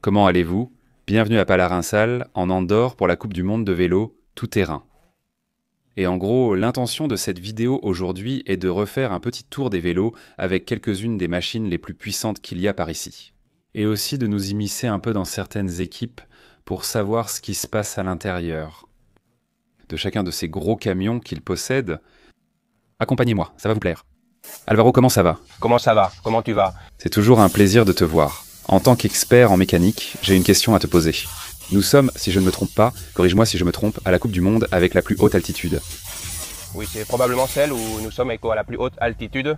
Comment allez-vous? Bienvenue à Palarinsal, en Andorre pour la Coupe du Monde de vélo tout-terrain. Et en gros, l'intention de cette vidéo aujourd'hui est de refaire un petit tour des vélos avec quelques-unes des machines les plus puissantes qu'il y a par ici. Et aussi de nous immiscer un peu dans certaines équipes pour savoir ce qui se passe à l'intérieur de chacun de ces gros camions qu'ils possèdent. Accompagnez-moi, ça va vous plaire. Alvaro, comment ça va? Comment ça va? Comment tu vas? C'est toujours un plaisir de te voir. En tant qu'expert en mécanique, j'ai une question à te poser. Nous sommes, si je ne me trompe pas, corrige-moi si je me trompe, à la Coupe du Monde avec la plus haute altitude. Oui, c'est probablement celle où nous sommes à la plus haute altitude.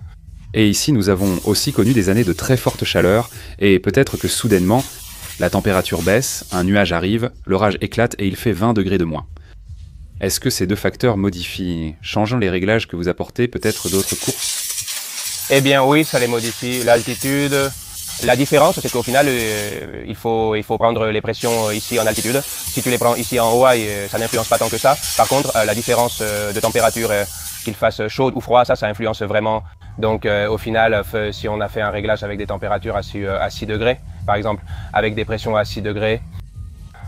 Et ici, nous avons aussi connu des années de très forte chaleur, et peut-être que soudainement, la température baisse, un nuage arrive, l'orage éclate et il fait 20 degrés de moins. Est-ce que ces deux facteurs modifient, changeant les réglages que vous apportez, peut-être d'autres courses? Eh bien oui, ça les modifie. L'altitude. La différence, c'est qu'au final, il faut prendre les pressions ici en altitude. Si tu les prends ici en Hawaï, ça n'influence pas tant que ça. Par contre, la différence de température, qu'il fasse chaud ou froid, ça influence vraiment. Donc au final, si on a fait un réglage avec des températures à 6 degrés, par exemple, avec des pressions à 6 degrés,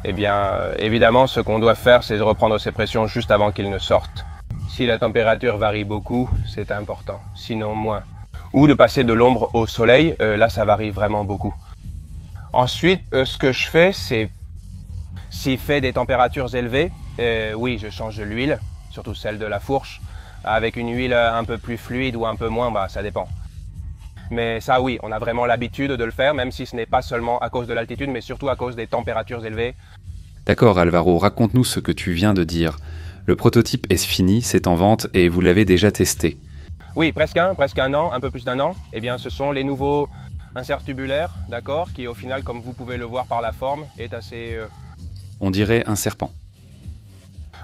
eh bien, évidemment, ce qu'on doit faire, c'est de reprendre ces pressions juste avant qu'ils ne sortent. Si la température varie beaucoup, c'est important, sinon moins. Ou de passer de l'ombre au soleil, là ça varie vraiment beaucoup. Ensuite, ce que je fais, c'est, s'il fait des températures élevées, oui, je change l'huile, surtout celle de la fourche. Avec une huile un peu plus fluide ou un peu moins, ça dépend. Mais ça oui, on a vraiment l'habitude de le faire, même si ce n'est pas seulement à cause de l'altitude, mais surtout à cause des températures élevées. D'accord Alvaro, raconte-nous ce que tu viens de dire. Le prototype est fini, c'est en vente et vous l'avez déjà testé. Oui, presque un an, un peu plus d'un an. Eh bien, ce sont les nouveaux inserts tubulaires, d'accord, qui au final, comme vous pouvez le voir par la forme, est assez... On dirait un serpent.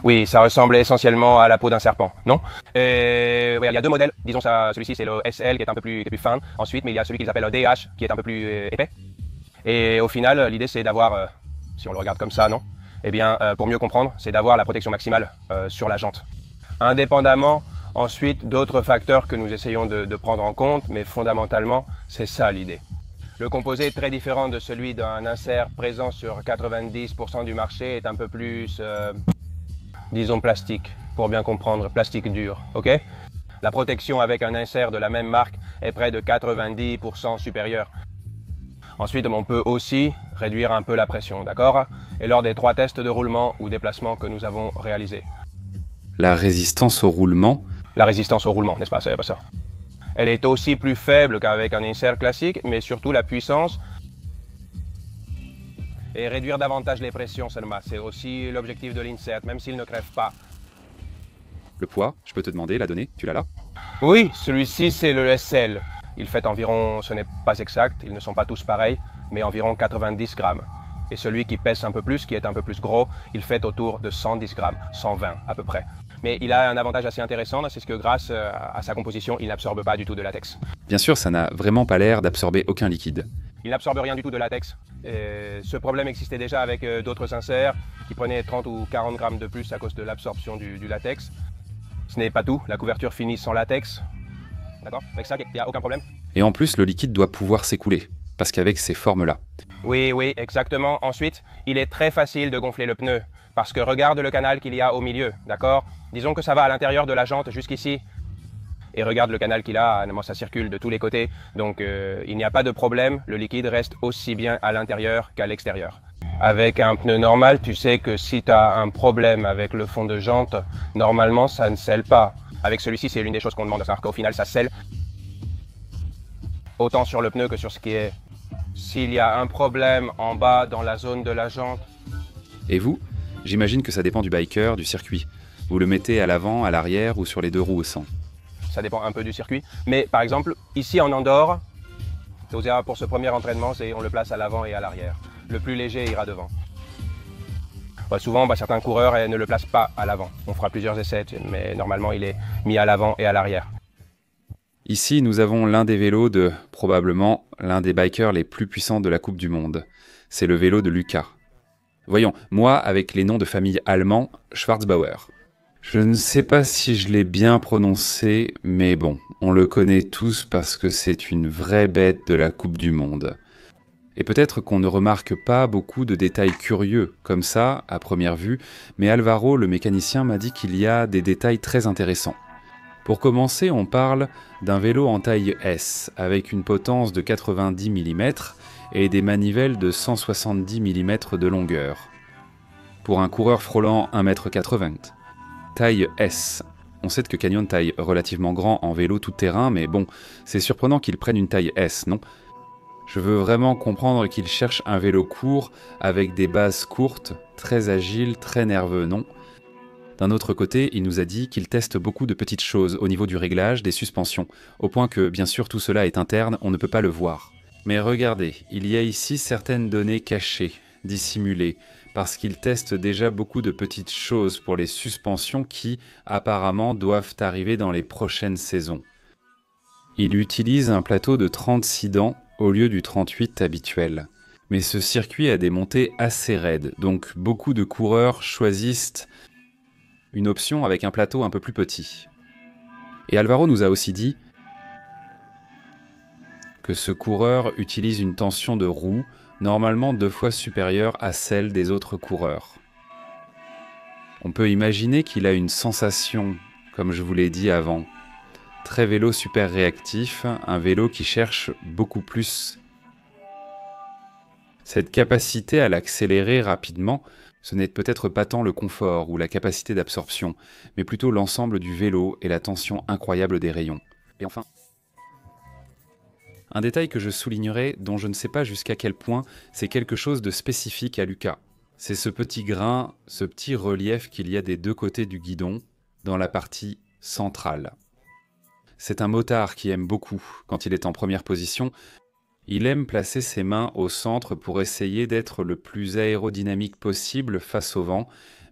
Oui, ça ressemble essentiellement à la peau d'un serpent, non? Il y a deux modèles, disons ça, celui-ci c'est le SL qui est un peu plus fin, ensuite, mais il y a celui qu'ils appellent le DH qui est un peu plus épais. Et au final, l'idée c'est d'avoir, si on le regarde comme ça, non? Eh bien, pour mieux comprendre, c'est d'avoir la protection maximale sur la jante. Indépendamment, ensuite, d'autres facteurs que nous essayons de prendre en compte, mais fondamentalement, c'est ça l'idée. Le composé est très différent de celui d'un insert présent sur 90% du marché, est un peu plus, disons plastique, pour bien comprendre, plastique dur, ok? La protection avec un insert de la même marque est près de 90% supérieure. Ensuite, on peut aussi réduire un peu la pression, d'accord? Et lors des 3 tests de roulement ou déplacement que nous avons réalisés. La résistance au roulement? La résistance au roulement, n'est-ce pas? C'est pas ça. Elle est aussi plus faible qu'avec un insert classique, mais surtout la puissance. Et réduire davantage les pressions seulement. C'est aussi l'objectif de l'insert, même s'il ne crève pas. Le poids, je peux te demander, la donnée, tu l'as là? Oui, celui-ci c'est le SL. Il fait environ, ce n'est pas exact, ils ne sont pas tous pareils, mais environ 90 grammes. Et celui qui pèse un peu plus, qui est un peu plus gros, il fait autour de 110 grammes, 120 à peu près. Mais il a un avantage assez intéressant, c'est que grâce à sa composition, il n'absorbe pas du tout de latex. Bien sûr, ça n'a vraiment pas l'air d'absorber aucun liquide. Il n'absorbe rien du tout de latex. Ce problème existait déjà avec d'autres inserts qui prenaient 30 ou 40 grammes de plus à cause de l'absorption du latex. Ce n'est pas tout, la couverture finit sans latex. D'accord? Avec ça, il n'y a aucun problème. Et en plus, le liquide doit pouvoir s'écouler, parce qu'avec ces formes-là. Oui, exactement. Ensuite, il est très facile de gonfler le pneu, parce que regarde le canal qu'il y a au milieu, d'accord? Disons que ça va à l'intérieur de la jante jusqu'ici. Et regarde le canal qu'il a, ça circule de tous les côtés, donc il n'y a pas de problème, le liquide reste aussi bien à l'intérieur qu'à l'extérieur. Avec un pneu normal, tu sais que si tu as un problème avec le fond de jante, normalement ça ne scelle pas. Avec celui-ci, c'est l'une des choses qu'on demande, à savoir qu'au final ça scelle autant sur le pneu que sur ce qui est. S'il y a un problème en bas dans la zone de la jante... Et vous? J'imagine que ça dépend du biker, du circuit. Vous le mettez à l'avant, à l'arrière ou sur les deux roues au 100. Ça dépend un peu du circuit. Mais par exemple, ici en Andorre, pour ce premier entraînement, on le place à l'avant et à l'arrière. Le plus léger ira devant. Souvent, certains coureurs ne le placent pas à l'avant. On fera plusieurs essais, mais normalement, il est mis à l'avant et à l'arrière. Ici, nous avons l'un des vélos de, probablement, l'un des bikers les plus puissants de la Coupe du Monde. C'est le vélo de Lucas. Voyons, moi, avec les noms de famille allemands, Schwarzbauer. Je ne sais pas si je l'ai bien prononcé, mais bon, on le connaît tous parce que c'est une vraie bête de la Coupe du Monde. Et peut-être qu'on ne remarque pas beaucoup de détails curieux comme ça, à première vue, mais Alvaro, le mécanicien, m'a dit qu'il y a des détails très intéressants. Pour commencer, on parle d'un vélo en taille S, avec une potence de 90 mm et des manivelles de 170 mm de longueur. Pour un coureur frôlant 1,80 m. Taille S. On sait que Canyon taille relativement grand en vélo tout-terrain, mais bon, c'est surprenant qu'il prenne une taille S, non ? Je veux vraiment comprendre qu'il cherche un vélo court, avec des bases courtes, très agile, très nerveux, non ? D'un autre côté, il nous a dit qu'il teste beaucoup de petites choses au niveau du réglage, des suspensions, au point que, bien sûr, tout cela est interne, on ne peut pas le voir. Mais regardez, il y a ici certaines données cachées, dissimulées, parce qu'il teste déjà beaucoup de petites choses pour les suspensions qui, apparemment, doivent arriver dans les prochaines saisons. Il utilise un plateau de 36 dents au lieu du 38 habituel. Mais ce circuit a des montées assez raides, donc beaucoup de coureurs choisissent une option avec un plateau un peu plus petit. Et Alvaro nous a aussi dit que ce coureur utilise une tension de roue normalement 2 fois supérieure à celle des autres coureurs. On peut imaginer qu'il a une sensation, comme je vous l'ai dit avant, très vélo super réactif, un vélo qui cherche beaucoup plus. Cette capacité à l'accélérer rapidement, ce n'est peut-être pas tant le confort ou la capacité d'absorption, mais plutôt l'ensemble du vélo et la tension incroyable des rayons. Et enfin, un détail que je soulignerai, dont je ne sais pas jusqu'à quel point c'est quelque chose de spécifique à Lucas. C'est ce petit grain, ce petit relief qu'il y a des 2 côtés du guidon, dans la partie centrale. C'est un motard qui aime beaucoup, quand il est en première position, il aime placer ses mains au centre pour essayer d'être le plus aérodynamique possible face au vent,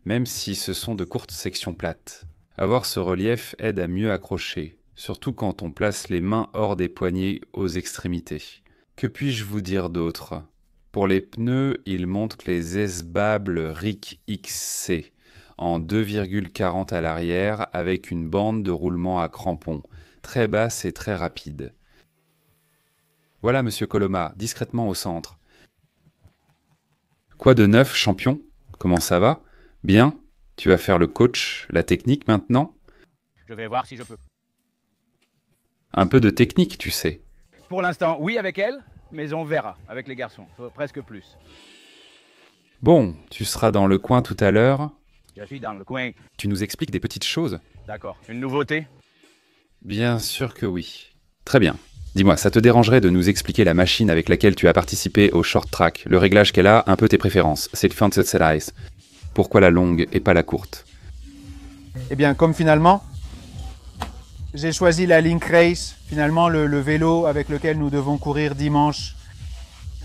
même si ce sont de courtes sections plates. Avoir ce relief aide à mieux accrocher, surtout quand on place les mains hors des poignets aux extrémités. Que puis-je vous dire d'autre ? Pour les pneus, il monte les S-Bable RIC XC en 2,40 à l'arrière avec une bande de roulement à crampons, très basse et très rapide. Voilà, monsieur Coloma, discrètement au centre. Quoi de neuf, champion ? Comment ça va ? Bien ? Tu vas faire le coach, la technique maintenant ? Je vais voir si je peux. Un peu de technique, tu sais. Pour l'instant, oui avec elle, mais on verra avec les garçons, presque plus. Bon, tu seras dans le coin tout à l'heure. Je suis dans le coin. Tu nous expliques des petites choses ? D'accord. Une nouveauté ? Bien sûr que oui. Très bien. Dis-moi, ça te dérangerait de nous expliquer la machine avec laquelle tu as participé au short track, le réglage qu'elle a, un peu tes préférences, c'est le Fantasy. Pourquoi la longue et pas la courte ? Eh bien, comme finalement, j'ai choisi la Link Race, finalement le vélo avec lequel nous devons courir dimanche.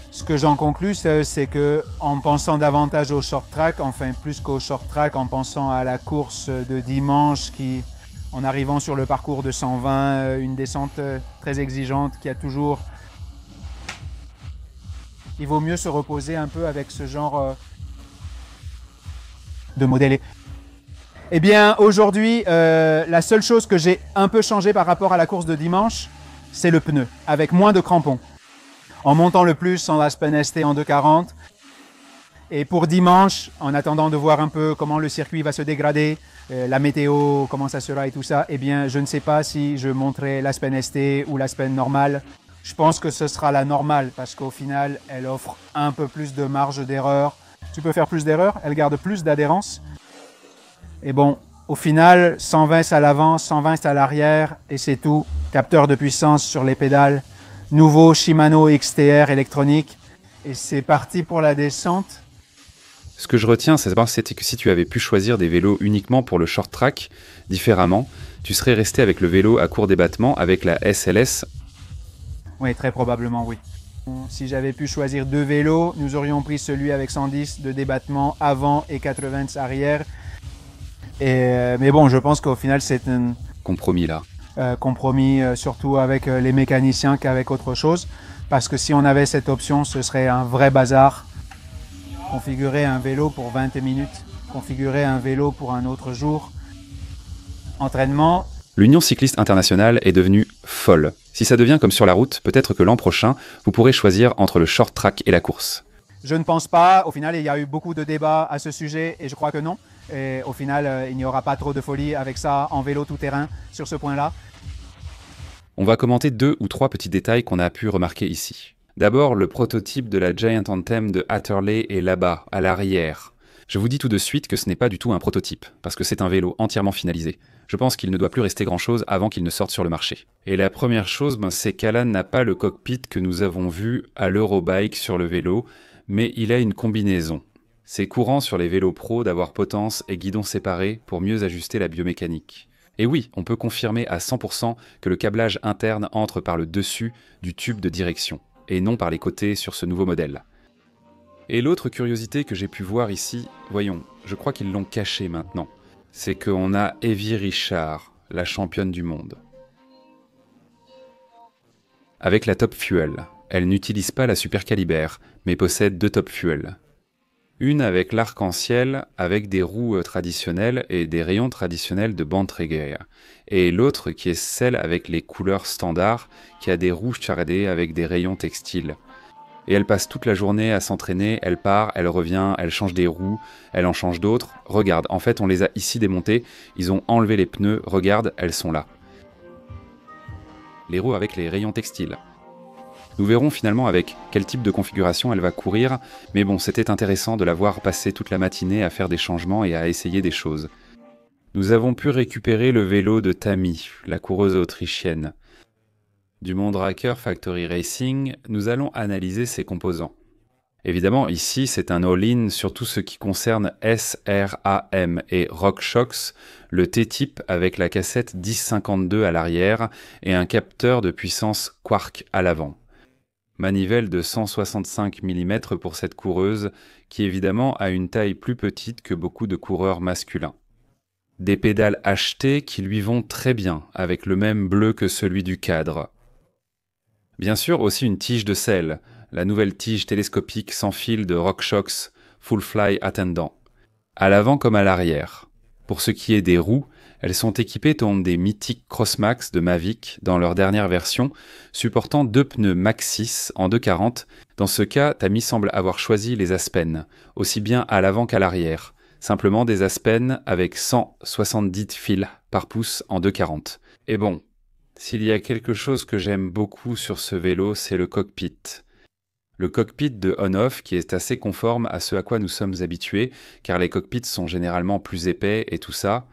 Ce que j'en conclus, c'est que en pensant davantage au short track, enfin plus qu'au short track, en pensant à la course de dimanche qui, en arrivant sur le parcours de 120, une descente très exigeante qui a toujours... Il vaut mieux se reposer un peu avec ce genre de modèle. Eh bien, aujourd'hui, la seule chose que j'ai un peu changé par rapport à la course de dimanche, c'est le pneu, avec moins de crampons. En montant le plus en Aspen ST en 2,40. Et pour dimanche, en attendant de voir un peu comment le circuit va se dégrader, la météo, comment ça sera et tout ça, eh bien, je ne sais pas si je monterai l'Aspen ST ou l'Aspen normale. Je pense que ce sera la normale parce qu'au final, elle offre un peu plus de marge d'erreur. Tu peux faire plus d'erreurs, elle garde plus d'adhérence. Et bon, au final, 120 à l'avant, 120 à l'arrière et c'est tout. Capteur de puissance sur les pédales. Nouveau Shimano XTR électronique. Et c'est parti pour la descente. Ce que je retiens, c'était que si tu avais pu choisir des vélos uniquement pour le short track, différemment, tu serais resté avec le vélo à court débattement avec la SLS. Oui, très probablement, oui. Si j'avais pu choisir 2 vélos, nous aurions pris celui avec 110 de débattement avant et 80 arrière. Mais bon, je pense qu'au final, c'est un Compromis là. compromis, surtout avec les mécaniciens qu'avec autre chose. Parce que si on avait cette option, ce serait un vrai bazar. Configurer un vélo pour 20 minutes, configurer un vélo pour un autre jour. Entraînement. L'Union cycliste internationale est devenue folle. Si ça devient comme sur la route, peut-être que l'an prochain, vous pourrez choisir entre le short track et la course. Je ne pense pas. Au final, il y a eu beaucoup de débats à ce sujet et je crois que non. Et au final, il n'y aura pas trop de folie avec ça en vélo tout-terrain sur ce point-là. On va commenter 2 ou 3 petits détails qu'on a pu remarquer ici. D'abord, le prototype de la Giant Anthem de Hatterley est là-bas, à l'arrière. Je vous dis tout de suite que ce n'est pas du tout un prototype, parce que c'est un vélo entièrement finalisé. Je pense qu'il ne doit plus rester grand-chose avant qu'il ne sorte sur le marché. Et la première chose, c'est qu'Alan n'a pas le cockpit que nous avons vu à l'Eurobike sur le vélo, mais il a une combinaison. C'est courant sur les vélos pro d'avoir potence et guidon séparés pour mieux ajuster la biomécanique. Et oui, on peut confirmer à 100% que le câblage interne entre par le dessus du tube de direction, et non par les côtés sur ce nouveau modèle. Et l'autre curiosité que j'ai pu voir ici, voyons, je crois qu'ils l'ont caché maintenant, c'est qu'on a Evie Richard, la championne du monde. Avec la Top Fuel, elle n'utilise pas la Super Caliber, mais possède 2 Top Fuel. Une avec l'arc-en-ciel, avec des roues traditionnelles et des rayons traditionnels de Bontrager, et l'autre qui est celle avec les couleurs standards, qui a des roues chardées avec des rayons textiles. Et elle passe toute la journée à s'entraîner, elle part, elle revient, elle change des roues, elle en change d'autres. Regarde, en fait on les a ici démontées, ils ont enlevé les pneus, regarde, elles sont là. Les roues avec les rayons textiles. Nous verrons finalement avec quel type de configuration elle va courir, mais bon, c'était intéressant de la voir passer toute la matinée à faire des changements et à essayer des choses. Nous avons pu récupérer le vélo de Tammy, la coureuse autrichienne. Du Mondraker Factory Racing, nous allons analyser ses composants. Évidemment, ici, c'est un all-in sur tout ce qui concerne SRAM et RockShox, le T-type avec la cassette 1052 à l'arrière et un capteur de puissance Quark à l'avant. Manivelle de 165 mm pour cette coureuse, qui évidemment a une taille plus petite que beaucoup de coureurs masculins. Des pédales HT qui lui vont très bien, avec le même bleu que celui du cadre. Bien sûr, aussi une tige de selle, la nouvelle tige télescopique sans fil de RockShox Full Fly Attendant, à l'avant comme à l'arrière. Pour ce qui est des roues, elles sont équipées des mythiques Crossmax de Mavic dans leur dernière version, supportant 2 pneus Maxxis en 240. Dans ce cas, Tammy semble avoir choisi les Aspen, aussi bien à l'avant qu'à l'arrière, simplement des Aspen avec 170 fils par pouce en 240. Et bon, s'il y a quelque chose que j'aime beaucoup sur ce vélo, c'est le cockpit. Le cockpit de on-off qui est assez conforme à ce à quoi nous sommes habitués, car les cockpits sont généralement plus épais et tout ça.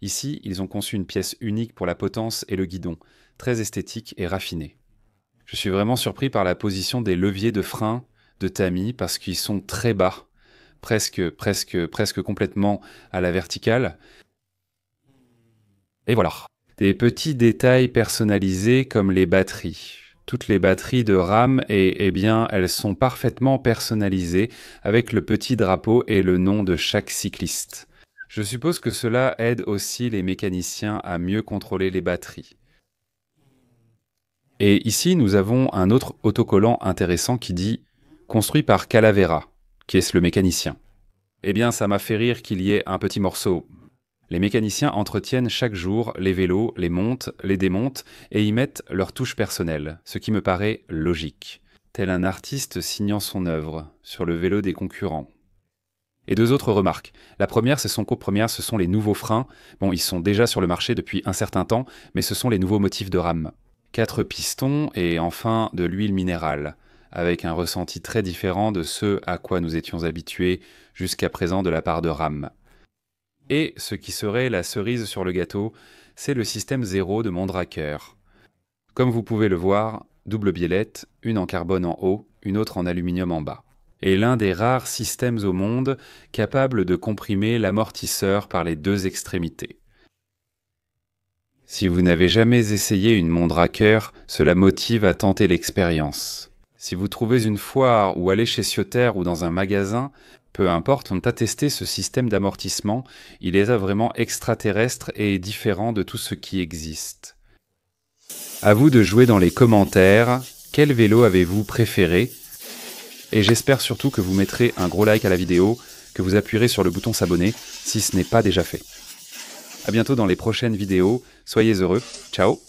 Ici, ils ont conçu une pièce unique pour la potence et le guidon, très esthétique et raffinée. Je suis vraiment surpris par la position des leviers de frein de Tammy parce qu'ils sont très bas, presque complètement à la verticale. Et voilà. Des petits détails personnalisés comme les batteries. Toutes les batteries de RAM, elles sont parfaitement personnalisées avec le petit drapeau et le nom de chaque cycliste. Je suppose que cela aide aussi les mécaniciens à mieux contrôler les batteries. Et ici, nous avons un autre autocollant intéressant qui dit « Construit par Calavera », qui est le mécanicien. Eh bien, ça m'a fait rire qu'il y ait un petit morceau. Les mécaniciens entretiennent chaque jour les vélos, les montent, les démontent et y mettent leur touche personnelle, ce qui me paraît logique, tel un artiste signant son œuvre sur le vélo des concurrents. Et 2 autres remarques. La première, ce sont les nouveaux freins. Bon, ils sont déjà sur le marché depuis un certain temps, mais ce sont les nouveaux motifs de RAM. 4 pistons et enfin de l'huile minérale, avec un ressenti très différent de ce à quoi nous étions habitués jusqu'à présent de la part de RAM. Et ce qui serait la cerise sur le gâteau, c'est le système 0 de Mondraker. Comme vous pouvez le voir, double biellette, une en carbone en haut, une autre en aluminium en bas. Et l'un des rares systèmes au monde capables de comprimer l'amortisseur par les 2 extrémités. Si vous n'avez jamais essayé une Mondraker, cela motive à tenter l'expérience. Si vous trouvez une foire ou allez chez Cioter ou dans un magasin, peu importe, on a testé ce système d'amortissement, il est vraiment extraterrestre et différent de tout ce qui existe. À vous de jouer dans les commentaires, quel vélo avez-vous préféré? Et j'espère surtout que vous mettrez un gros like à la vidéo, que vous appuierez sur le bouton s'abonner si ce n'est pas déjà fait. À bientôt dans les prochaines vidéos, soyez heureux, ciao!